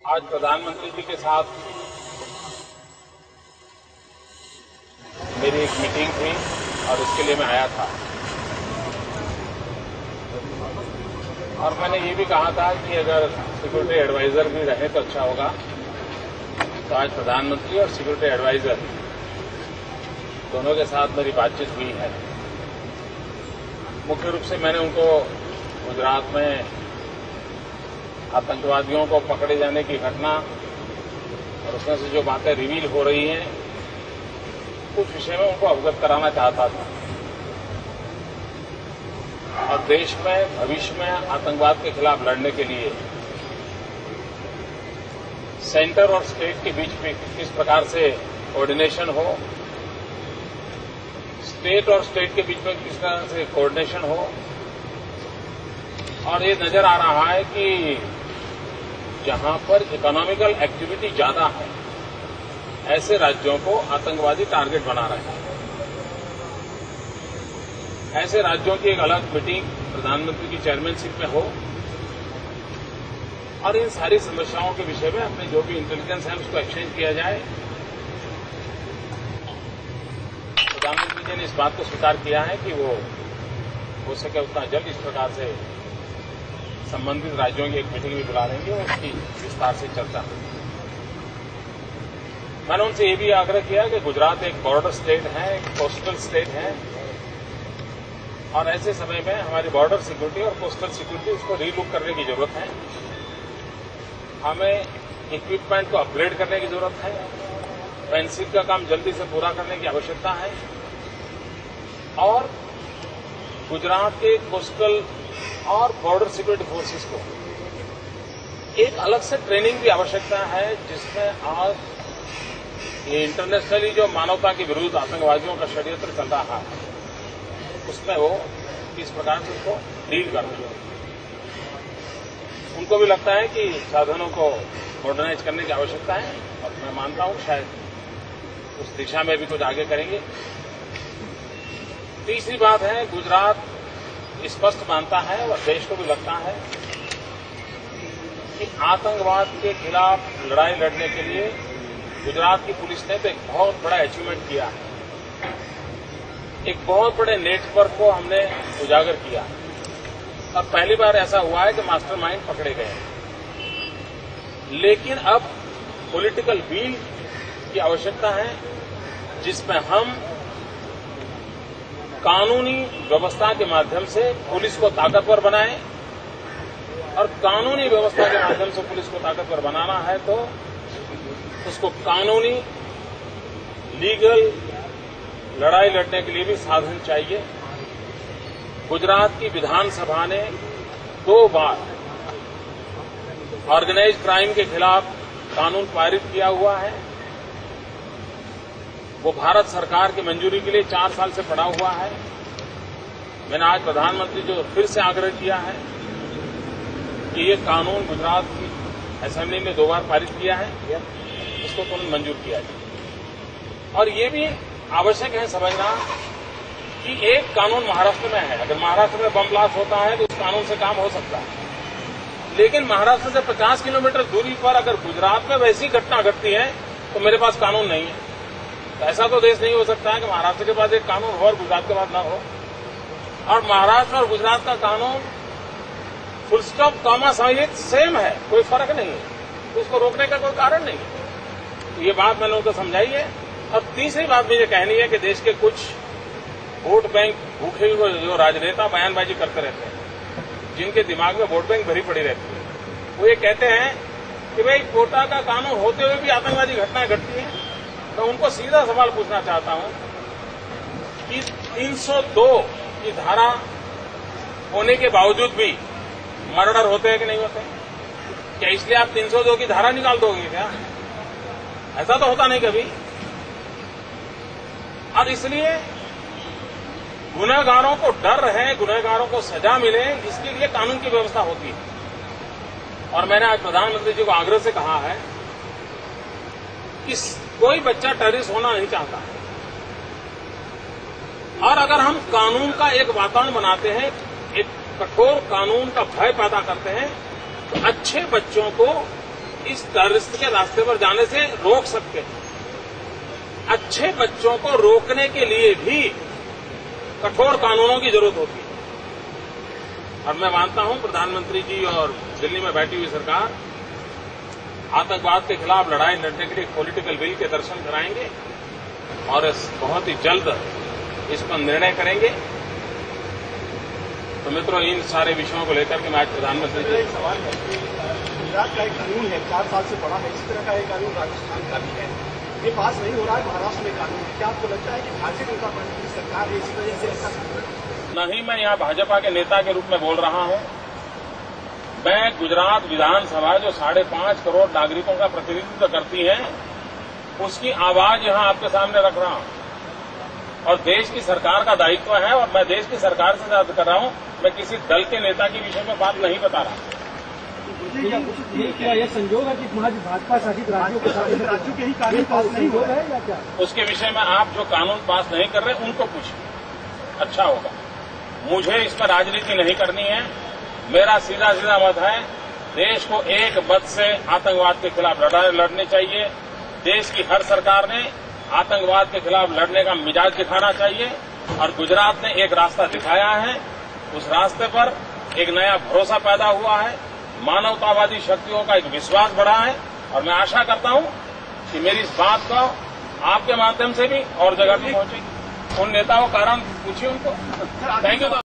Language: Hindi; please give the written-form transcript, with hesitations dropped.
आज प्रधानमंत्री जी के साथ मेरी एक मीटिंग थी और इसके लिए मैं आया था और मैंने ये भी कहा था कि अगर सिक्योरिटी एडवाइजर भी रहे तो अच्छा होगा। तो आज प्रधानमंत्री और सिक्योरिटी एडवाइजर दोनों के साथ मेरी बातचीत हुई है। मुख्य रूप से मैंने उनको गुजरात में आतंकवादियों को पकड़े जाने की घटना और उसमें से जो बातें रिवील हो रही हैं उस विषय में उनको अवगत कराना चाहता था और देश में भविष्य में आतंकवाद के खिलाफ लड़ने के लिए सेंटर और स्टेट के बीच में किस प्रकार से कोऑर्डिनेशन हो, स्टेट और स्टेट के बीच में किस तरह से कोऑर्डिनेशन हो। और ये नजर आ रहा है कि जहां पर इकोनॉमिकल एक्टिविटी ज्यादा है ऐसे राज्यों को आतंकवादी टारगेट बना रहे हैं। ऐसे राज्यों की एक अलग मीटिंग प्रधानमंत्री की चेयरमैनशिप में हो और इन सारी समस्याओं के विषय में अपने जो भी इंटेलिजेंस है उसको एक्सचेंज किया जाए। प्रधानमंत्री जी ने इस बात को स्वीकार किया है कि वो हो सके उतना जल्द इस प्रकार से संबंधित राज्यों की एक मीटिंग भी बुला लेंगे और उसकी विस्तार से चर्चा होगी। मैंने उनसे ये भी आग्रह किया कि गुजरात एक बॉर्डर स्टेट है, एक कोस्टल स्टेट है और ऐसे समय में हमारी बॉर्डर सिक्योरिटी और कोस्टल सिक्योरिटी उसको रीलुक करने की जरूरत है। हमें इक्विपमेंट को अपग्रेड करने की जरूरत है। फेंसिंग का काम जल्दी से पूरा करने की आवश्यकता है और गुजरात के कोस्टल और बॉर्डर सिक्योरिटी फोर्सेस को एक अलग से ट्रेनिंग की आवश्यकता है जिसमें आज ये इंटरनेशनली जो मानवता के विरुद्ध आतंकवादियों का षड्यंत्र चल रहा है उसमें वो किस प्रकार से उसको डील कर रहे हैं। उनको भी लगता है कि साधनों को मॉडर्नाइज करने की आवश्यकता है और मैं मानता हूं शायद उस दिशा में भी कुछ आगे करेंगे। तीसरी बात है, गुजरात स्पष्ट मानता है और देश को भी लगता है कि आतंकवाद के खिलाफ लड़ाई लड़ने के लिए गुजरात की पुलिस ने तो एक बहुत बड़ा अचीवमेंट किया है। एक बहुत बड़े नेटवर्क को हमने उजागर किया और पहली बार ऐसा हुआ है कि मास्टरमाइंड पकड़े गए। लेकिन अब पॉलिटिकल विल की आवश्यकता है जिसमें हम कानूनी व्यवस्था के माध्यम से पुलिस को ताकतवर बनाएं और कानूनी व्यवस्था के माध्यम से पुलिस को ताकतवर बनाना है तो उसको कानूनी लीगल लड़ाई लड़ने के लिए भी साधन चाहिए। गुजरात की विधानसभा ने 2 बार ऑर्गेनाइज्ड क्राइम के खिलाफ कानून पारित किया हुआ है। वो भारत सरकार की मंजूरी के लिए 4 साल से पड़ा हुआ है। मैंने आज प्रधानमंत्री जो फिर से आग्रह किया है कि ये कानून गुजरात की असेंबली ने 2 बार पारित किया है, इसको तुरंत मंजूर किया जाए। और ये भी आवश्यक है समझना कि एक कानून महाराष्ट्र में है। अगर महाराष्ट्र में बम ब्लास्ट होता है तो उस कानून से काम हो सकता है, लेकिन महाराष्ट्र से 50 किलोमीटर दूरी पर अगर गुजरात में वैसी घटना घटती है तो मेरे पास कानून नहीं है। तो ऐसा तो देश नहीं हो सकता है कि महाराष्ट्र के पास एक कानून हो और गुजरात के पास न हो। और महाराष्ट्र और गुजरात का कानून फुल स्टॉप कॉमा सहित सेम है, कोई फर्क नहीं है, तो उसको रोकने का कोई कारण नहीं है। तो ये बात मैंने उनको समझाई है। और तीसरी बात मुझे कहनी है कि देश के कुछ वोट बैंक भूखे हुए जो राजनेता बयानबाजी करते रहते हैं, जिनके दिमाग में वोट बैंक भरी पड़ी रहती है, वो ये कहते हैं कि भाई कोटा का कानून होते हुए भी आतंकवादी घटनाएं घटती हैं। तो उनको सीधा सवाल पूछना चाहता हूं कि 302 की धारा होने के बावजूद भी मर्डर होते हैं कि नहीं होते? क्या इसलिए आप 302 की धारा निकाल दोगे क्या? ऐसा तो होता नहीं कभी। और इसलिए गुनहगारों को डर है, गुनहगारों को सजा मिले, इसके लिए कानून की व्यवस्था होती है। और मैंने आज प्रधानमंत्री जी को आग्रह से कहा है कि कोई बच्चा टेररिस्ट होना नहीं चाहता है और अगर हम कानून का एक वातावरण बनाते हैं, एक कठोर कानून का भय पैदा करते हैं, तो अच्छे बच्चों को इस टेररिस्ट के रास्ते पर जाने से रोक सकते हैं। अच्छे बच्चों को रोकने के लिए भी कठोर कानूनों की जरूरत होती है। और मैं मानता हूं प्रधानमंत्री जी और दिल्ली में बैठी हुई सरकार आतंकवाद के खिलाफ लड़ाई लड़ने के लिए पॉलिटिकल विल के दर्शन कराएंगे और बहुत ही जल्द इस पर निर्णय करेंगे। तो मित्रों, इन सारे विषयों को लेकर के मैं आज प्रधानमंत्री जी सवाल है कि गुजरात का एक कानून है 4 साल से पड़ा है, इसी तरह का एक कानून राजस्थान का भी है, ये पास नहीं हो रहा है। महाराष्ट्र में कानून है, क्या आपको लगता है कि भारतीय जनता पार्टी की सरकार है इसी वजह से ऐसा? नहीं, मैं यहाँ भाजपा के नेता के रूप में बोल रहा हूँ। मैं गुजरात विधानसभा जो 5.5 करोड़ नागरिकों का प्रतिनिधित्व करती है, उसकी आवाज यहाँ आपके सामने रख रहा हूँ। और देश की सरकार का दायित्व है और मैं देश की सरकार से बात कर रहा हूँ। मैं किसी दल के नेता के विषय में बात नहीं बता रहा। क्या यह संयोग है कि भाजपा शासित राज्यों के ही कानून पास नहीं हो रहे हैं या क्या? उसके विषय में आप जो कानून पास नहीं कर रहे उनको पूछिए, अच्छा होगा। मुझे इस पर राजनीति नहीं करनी है। मेरा सीधा सीधा मत है, देश को एक मत से आतंकवाद के खिलाफ लड़ने चाहिए। देश की हर सरकार ने आतंकवाद के खिलाफ लड़ने का मिजाज दिखाना चाहिए और गुजरात ने एक रास्ता दिखाया है। उस रास्ते पर एक नया भरोसा पैदा हुआ है, मानवतावादी शक्तियों का एक विश्वास बढ़ा है और मैं आशा करता हूं कि मेरी इस बात को आपके माध्यम से भी और जगह पर पहुंचेगी। उन नेताओं का कारण पूछिए उनको। Thank you.